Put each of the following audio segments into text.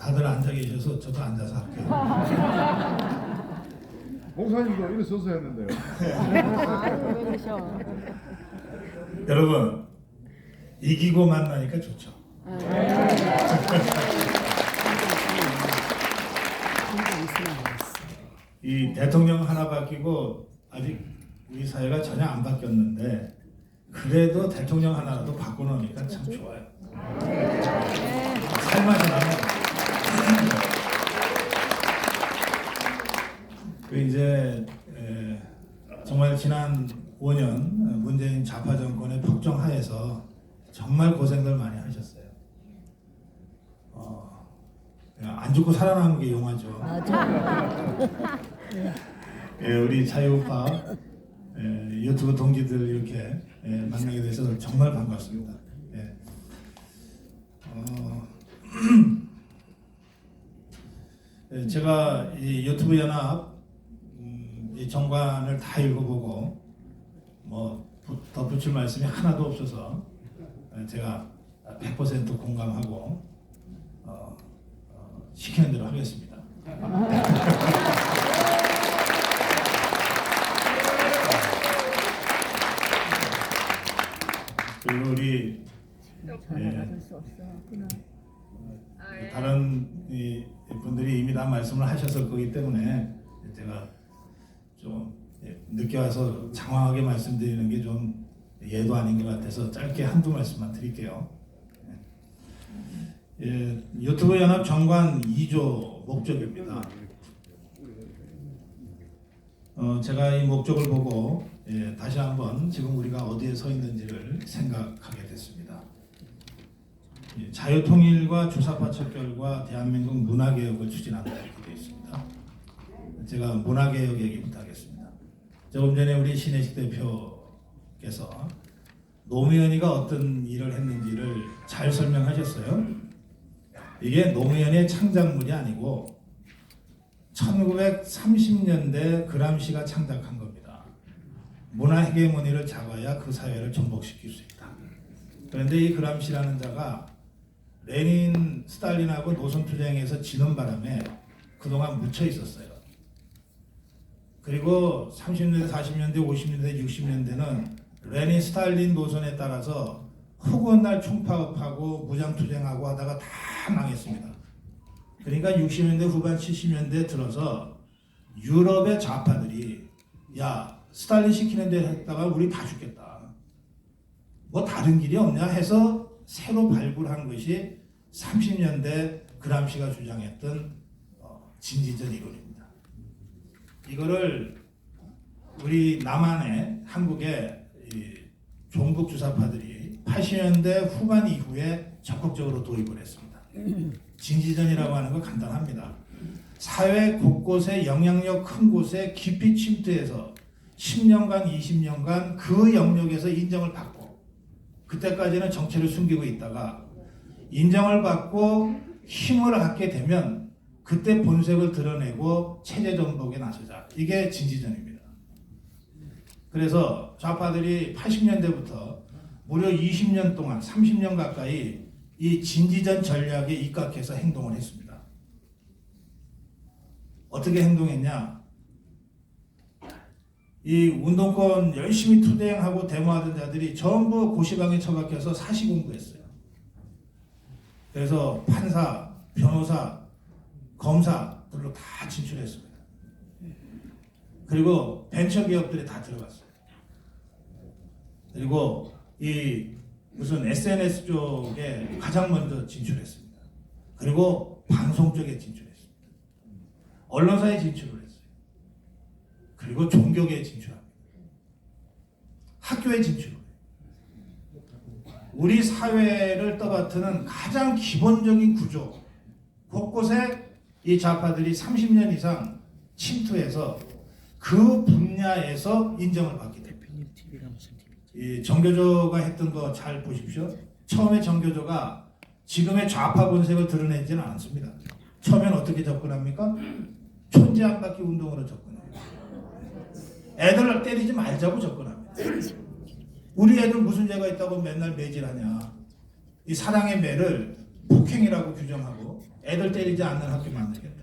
다들 앉아 계셔서 저도 앉아서 할게요. 목사님도 일어서서 했는데요. 아유, 왜 그러셔. 여러분, 이기고 만나니까 좋죠. 이 대통령 하나 바뀌고 아직 우리 사회가 전혀 안 바뀌었는데 그래도 대통령 하나라도 바꿔놓으니까 참 좋아요. 살맛이 나요. 그 이제 정말 지난 5년 문재인 좌파 정권의 폭정하에서 정말 고생들 많이 하셨어요. 안 죽고 살아남은 게 용하죠. 우리 자유우파 유튜브 동지들 이렇게 만나게 돼서 정말 반갑습니다. 제가 이 유튜브 연합 이 정관을 다 읽어보고 뭐 덧붙일 말씀이 하나도 없어서 제가 100% 공감하고 시키는 대로 하겠습니다. 그리고 우리 다른 분들이 이미 다 말씀을 하셨을 거기 때문에 제가 좀 늦게 와서 장황하게 말씀드리는 게 좀 예도 아닌 것 같아서 짧게 한두 말씀만 드릴게요. 유튜브 연합 정관 2조 목적입니다. 제가 이 목적을 보고 다시 한번 지금 우리가 어디에 서 있는지를 생각하게 됐습니다. 자유통일과 주사파 척결과 대한민국 문화개혁을 추진한다 이렇게 되어 있습니다. 제가 문화개혁 얘기부터 하겠습니다. 조금 전에 우리 신혜식 대표께서 노무현이가 어떤 일을 했는지를 잘 설명하셨어요. 이게 노무현의 창작물이 아니고 1930년대 그람시가 창작한 겁니다. 문화 헤게모니를 잡아야 그 사회를 정복시킬 수 있다. 그런데 이 그람시라는 자가 레닌, 스탈린하고 노선투쟁에서 지는 바람에 그동안 묻혀 있었어요. 그리고 30년대, 40년대, 50년대, 60년대는 레닌, 스탈린 노선에 따라서 허구한 날 총파업하고 무장투쟁하고 하다가 다 망했습니다. 그러니까 60년대 후반 70년대 들어서 유럽의 좌파들이 야 스탈린 시키는 대로 했다가 우리 다 죽겠다. 뭐 다른 길이 없냐 해서 새로 발굴한 것이 30년대 그람시가 주장했던 진지전 이론입니다. 이거를 우리 남한의 한국의 종북 주사파들이 80년대 후반 이후에 적극적으로 도입을 했습니다. 진지전이라고 하는 건 간단합니다. 사회 곳곳에 영향력 큰 곳에 깊이 침투해서 10년간 20년간 그 영역에서 인정을 받고 그때까지는 정체를 숨기고 있다가 인정을 받고 힘을 갖게 되면 그때 본색을 드러내고 체제 전복에 나서자. 이게 진지전입니다. 그래서 좌파들이 80년대부터 무려 20년 동안 30년 가까이 이 진지전 전략에 입각해서 행동을 했습니다. 어떻게 행동했냐? 이 운동권 열심히 투쟁하고 데모하던 자들이 전부 고시방에 처박혀서 사시 공부했어요. 그래서 판사, 변호사, 검사들로 다 진출했습니다. 그리고 벤처기업들이 다 들어갔어요. 그리고 이 무슨 SNS 쪽에 가장 먼저 진출했습니다. 그리고 방송 쪽에 진출했습니다. 언론사에 진출을 했어요. 그리고 종교계에 진출합니다. 학교에 진출을 해요. 우리 사회를 떠받드는 가장 기본적인 구조, 곳곳에 이 좌파들이 30년 이상 침투해서 그 분야에서 인정을 받게 됩니다. 이 정교조가 했던 거 잘 보십시오. 처음에 정교조가 지금의 좌파 본색을 드러내지는 않습니다. 처음엔 어떻게 접근합니까? 촌지 안 받기 운동으로 접근해요. 애들을 때리지 말자고 접근합니다. 우리 애들 무슨 죄가 있다고 맨날 매질하냐. 이 사랑의 매를 폭행이라고 규정하고 애들 때리지 않는 학교 만들겠다.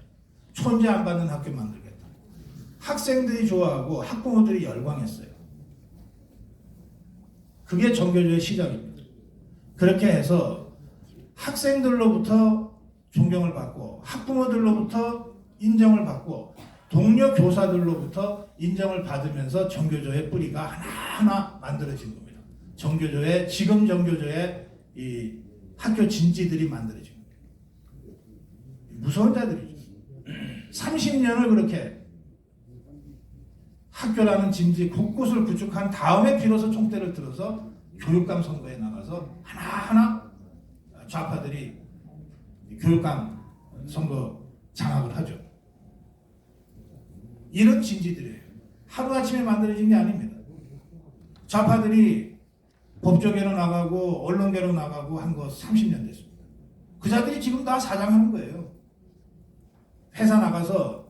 촌지 안 받는 학교 만들겠다. 학생들이 좋아하고 학부모들이 열광했어요. 그게 정교조의 시작입니다. 그렇게 해서 학생들로부터 존경을 받고 학부모들로부터 인정을 받고 동료 교사들로부터 인정을 받으면서 정교조의 뿌리가 하나하나 만들어진 겁니다. 지금 정교조의 이 학교 진지들이 만들어진 겁니다. 무서운 자들이죠. 30년을 그렇게 학교라는 진지 곳곳을 구축한 다음에 비로소 총대를 들어서 교육감 선거에 나가서 하나하나 좌파들이 교육감 선거 장악을 하죠. 이런 진지들이에요. 하루아침에 만들어진 게 아닙니다. 좌파들이 법조계로 나가고 언론계로 나가고 한 거 30년 됐습니다. 그 자들이 지금 다 사장하는 거예요. 회사 나가서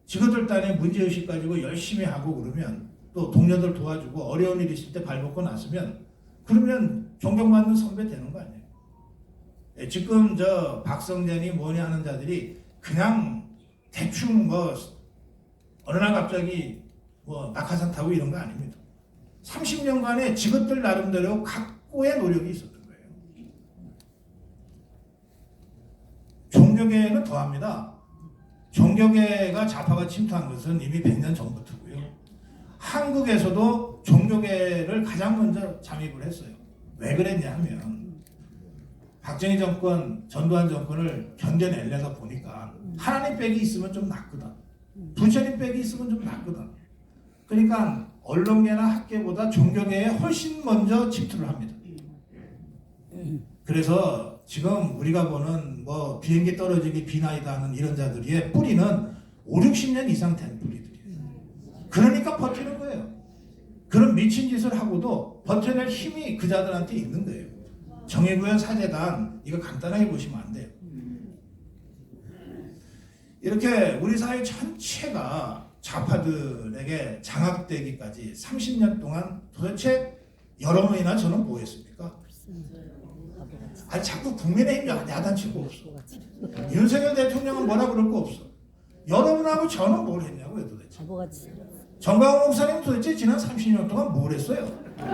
직원들 딴에 문제의식 가지고 열심히 하고 그러면 또 동료들 도와주고 어려운 일 있을 때 발벗고 났으면 그러면 존경받는 선배 되는 거 아니에요. 지금 저 박성전이 뭐니 하는 자들이 그냥 대충 뭐 어느 날 갑자기 뭐 낙하산 타고 이런 거 아닙니다. 30년간의 직업들 나름대로 각고의 노력이 있었던 거예요. 종교계는 더합니다. 종교계가 좌파가 침투한 것은 이미 100년 전부터고요. 한국에서도 종교계를 가장 먼저 잠입을 했어요. 왜 그랬냐 하면 박정희 정권, 전두환 정권을 견뎌내려다 보니까 하나님 백이 있으면 좀 낫거든. 부처님 백이 있으면 좀 낫거든. 그러니까 언론계나 학계보다 종교계에 훨씬 먼저 침투를 합니다. 그래서 지금 우리가 보는 뭐 비행기 떨어지기 비나이다 하는 이런 자들의 뿌리는 5, 60년 이상 된 뿌리들이에요. 그러니까 버티는 거예요. 그런 미친 짓을 하고도 버텨낼 힘이 그 자들한테 있는 거예요. 정의구현 사재단 이거 간단하게 보시면 안 돼요. 이렇게 우리 사회 전체가 좌파들에게 장악되기까지 30년 동안 도대체 여러분이나 저는 뭐 했습니까? 아니 자꾸 국민의힘 야단치고 없어. 윤석열 대통령은 뭐라 그럴 거 없어. 여러분하고 저는 뭘 했냐고요 도대체. 정광훈 목사님 도대체 지난 30년 동안 뭘 했어요?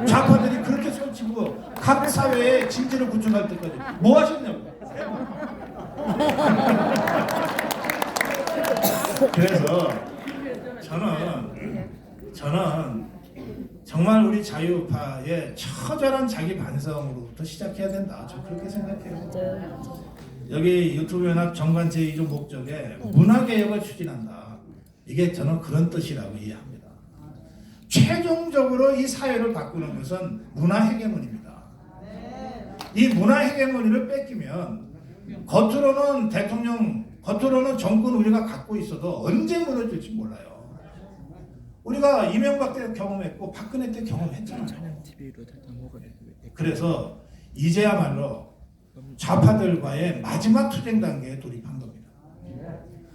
좌파들이 그렇게 설치고 각 사회에 진지를 구축할 때까지 뭐 하셨냐고. 그래서 저는 정말 우리 자유파의 처절한 자기 반성으로부터 시작해야 된다. 저 그렇게 생각해요. 여기 유튜브 연합 정관 제2조 목적에 문화개혁을 추진한다. 이게 저는 그런 뜻이라고 이해합니다. 최종적으로 이 사회를 바꾸는 것은 문화 헤게모니입니다. 이 문화 헤게모니를 뺏기면 겉으로는 정권 우리가 갖고 있어도 언제 무너질지 몰라요. 우리가 이명박 때 경험했고 박근혜 때 경험했잖아요. 그래서 이제야말로 좌파들과의 마지막 투쟁 단계에 돌입한 겁니다.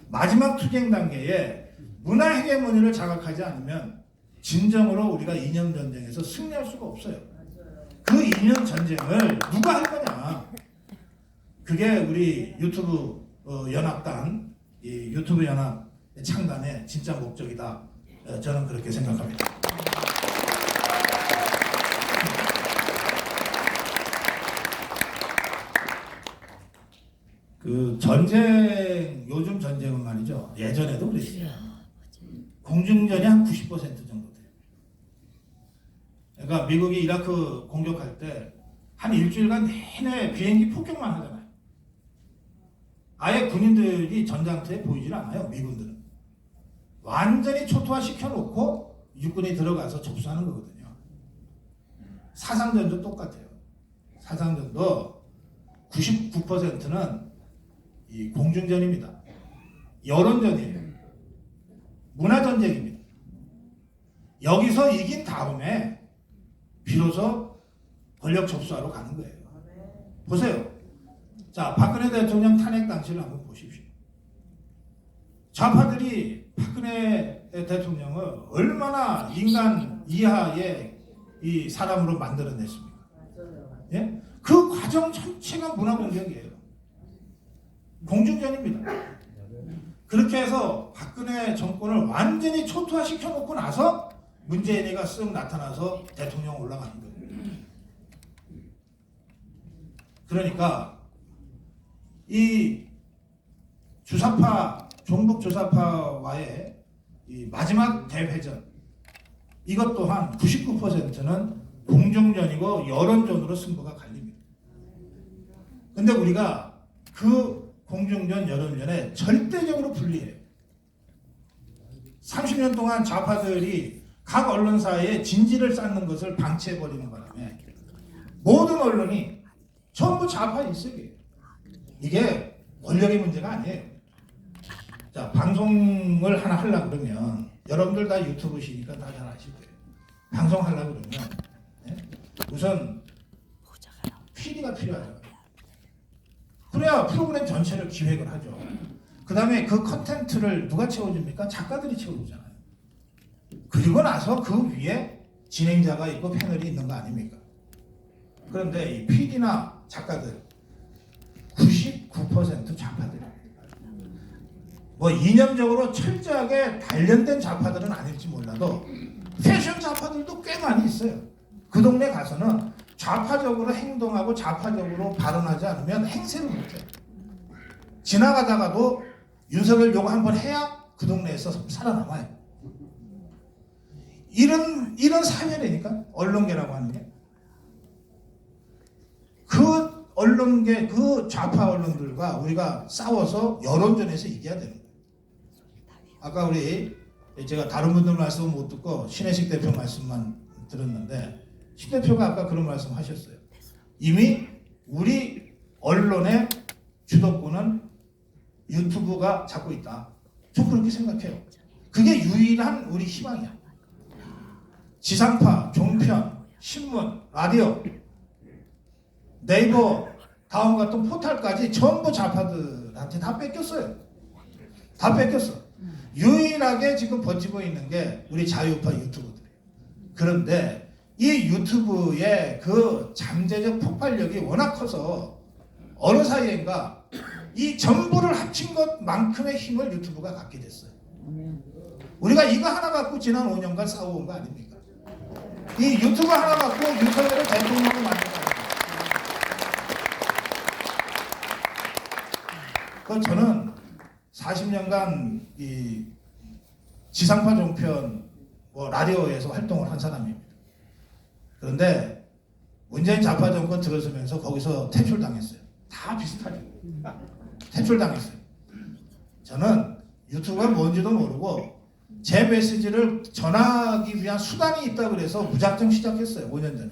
마지막 투쟁 단계에 문화 헤게모니를 자각하지 않으면 진정으로 우리가 이념 전쟁에서 승리할 수가 없어요. 그 이념 전쟁을 누가 할 거냐? 그게 우리 유튜브 연합단, 이 유튜브 연합 창단의 진짜 목적이다. 저는 그렇게 생각합니다. 그 전쟁, 요즘 전쟁은 말이죠. 예전에도 그랬어요. 공중전이 한 90% 정도 돼요. 그러니까 미국이 이라크 공격할 때 한 일주일간 내내 비행기 폭격만 하잖아요. 아예 군인들이 전장터에 보이질 않아요. 미군들은. 완전히 초토화 시켜놓고 육군이 들어가서 접수하는 거거든요. 사상전도 똑같아요. 사상전도 99%는 이 공중전입니다. 여론전이에요. 문화전쟁입니다. 여기서 이긴 다음에 비로소 권력 접수하러 가는 거예요. 보세요. 자, 박근혜 대통령 탄핵 당시를 한번 보십시오. 좌파들이 박근혜 대통령을 얼마나 인간 이하의 이 사람으로 만들어냈습니까? 예? 그 과정 전체가 문화 공격이에요. 공중전입니다. 그렇게 해서 박근혜 정권을 완전히 초토화시켜 놓고 나서 문재인이가 쓱 나타나서 대통령 올라가는 거예요. 그러니까 이 주사파, 종북 주사파와의 이 마지막 대회전, 이것 또한 99%는 공중전이고 여론전으로 승부가 갈립니다. 근데 우리가 그 공중전, 여론전에 절대적으로 불리해요. 30년 동안 좌파들이 각 언론사에 진지를 쌓는 것을 방치해버리는 바람에 모든 언론이 전부 좌파 일색이에요. 이게 권력의 문제가 아니에요. 자, 방송을 하나 하려고 그러면 여러분들 다 유튜브시니까 다 잘 아실 거예요. 방송하려고 그러면 우선 PD가 필요하죠. 그래야 프로그램 전체를 기획을 하죠. 그 다음에 그 컨텐츠를 누가 채워줍니까? 작가들이 채워주잖아요. 그리고 나서 그 위에 진행자가 있고 패널이 있는 거 아닙니까? 그런데 이 PD나 작가들 99% 좌파들입니다. 뭐 이념적으로 철저하게 단련된 좌파들은 아닐지 몰라도 패션 좌파들도 꽤 많이 있어요. 그 동네 가서는 좌파적으로 행동하고 좌파적으로 발언하지 않으면 행세를 못해요. 지나가다가도 윤석열 요거 한번 해야 그 동네에서 살아남아요. 이런 사회라니까 언론계라고 하는 게. 그 언론계, 그 좌파 언론들과 우리가 싸워서 여론전에서 이겨야 되는 거예요. 아까 우리 제가 다른 분들 말씀은 못 듣고 신혜식 대표 말씀만 들었는데 신 대표가 아까 그런 말씀 하셨어요. 이미 우리 언론의 주도권은 유튜브가 잡고 있다. 저 그렇게 생각해요. 그게 유일한 우리 희망이야. 지상파, 종편, 신문, 라디오, 네이버, 다음 같은 포털까지 전부 좌파들한테 다 뺏겼어요. 다 뺏겼어. 유일하게 지금 버티고 있는 게 우리 자유파 유튜브들이에요. 그런데 이 유튜브의 그 잠재적 폭발력이 워낙 커서 어느 사이인가 이 전부를 합친 것만큼의 힘을 유튜브가 갖게 됐어요. 우리가 이거 하나 갖고 지난 5년간 싸워온 거 아닙니까? 이 유튜브 하나 갖고 윤석열을 대통령으로 만든 거 아닙니까? 저는 40년간 이 지상파 종편 뭐 라디오에서 활동을 한 사람입니다. 그런데 문재인 좌파 정권 들어서면서 거기서 퇴출당했어요. 다 비슷하죠. 퇴출당했어요. 저는 유튜브가 뭔지도 모르고 제 메시지를 전하기 위한 수단이 있다고 그래서 무작정 시작했어요. 5년 전에.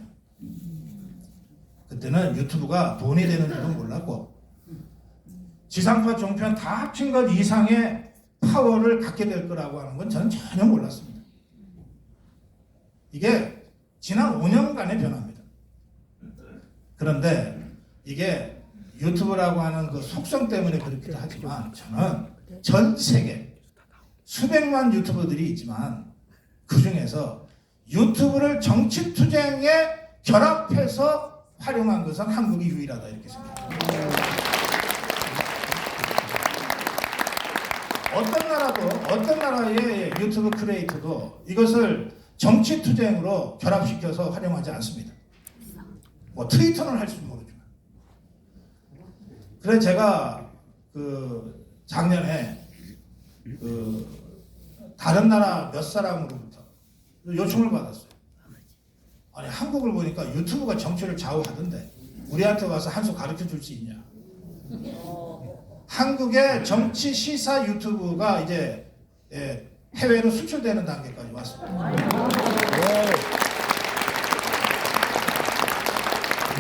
그때는 유튜브가 돈이 되는 줄도 몰랐고 지상파 종편 다 합친 것 이상의 파워를 갖게 될 거라고 하는 건 저는 전혀 몰랐습니다. 이게 지난 5년간의 변화입니다. 그런데 이게 유튜브라고 하는 그 속성 때문에 그렇기도 하지만 저는 전 세계 수백만 유튜버들이 있지만 그 중에서 유튜브를 정치 투쟁에 결합해서 활용한 것은 한국이 유일하다 이렇게 생각합니다. 어떤 나라의 유튜브 크리에이터도 이것을 정치 투쟁으로 결합시켜서 활용하지 않습니다. 뭐 트위터는 할지 모르지만. 그래서 제가 그 작년에 그 다른 나라 몇 사람으로부터 요청을 받았어요. 아니 한국을 보니까 유튜브가 정치를 좌우하던데 우리한테 와서 한 수 가르쳐 줄 수 있냐? 한국의 정치 시사 유튜브가 이제 해외로 수출되는 단계까지 왔습니다.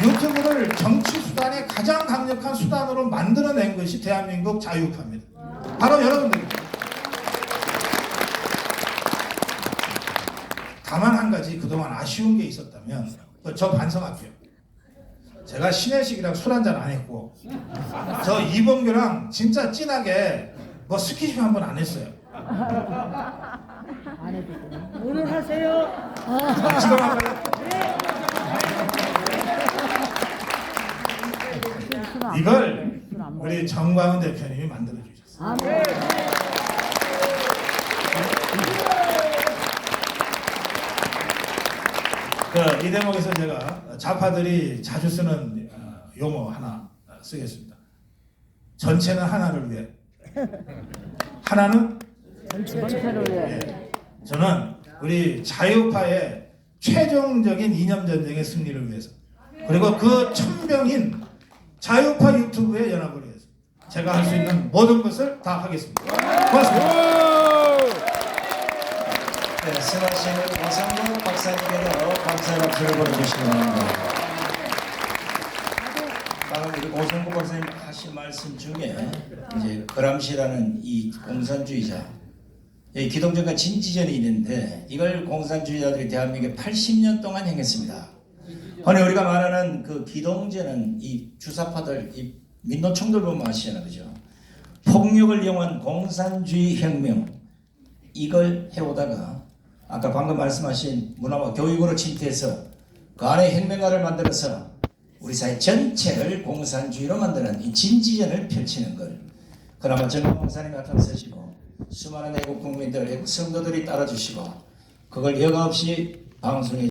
유튜브를 정치 수단의 가장 강력한 수단으로 만들어낸 것이 대한민국 자유파입니다. 바로 여러분들입니다. 다만 한 가지 그동안 아쉬운 게 있었다면 저 반성할게요. 제가 신혜식이랑 술 한잔 안 했고 저 이봉규랑 진짜 진하게 뭐 스킨십 한 번 안 했어요. 안 해도 돼. 오늘 하세요. 지금 할까요? 이걸 우리 정광훈 대표님이 만들어 주셨어요. 이 대목에서 제가 좌파들이 자주 쓰는 용어 하나 쓰겠습니다. 전체는 하나를 위해. 하나는 전체를 위해. 예. 저는 우리 자유파의 최종적인 이념 전쟁의 승리를 위해서, 그리고 그 천병인 자유파 유튜브의 연합을 위해서 제가 할 수 있는 모든 것을 다 하겠습니다. 고맙습니다. 네, 수고하신 오성국 박사님께도 감사의 박수를 보내주시기 바랍니다. 방금 우리 오성국 박사님 하신 말씀 중에 이제 그람시라는 이 공산주의자, 이 기동전과 진지전이 있는데 이걸 공산주의자들이 대한민국에 80년 동안 행했습니다. 아니 우리가 말하는 그 기동전은 이 주사파들, 이 민노총들 보면 아시잖아요, 그죠? 폭력을 이용한 공산주의 혁명, 이걸 해오다가 아까 방금 말씀하신 문화와 교육으로 침투해서 그 안에 혁명가를 만들어서 우리 사회 전체를 공산주의로 만드는 이 진지전을 펼치는 걸, 그나마 정강 목사님이 앞장서시고 수많은 애국 국민들, 애국 성도들이 따라주시고 그걸 여과 없이 방송에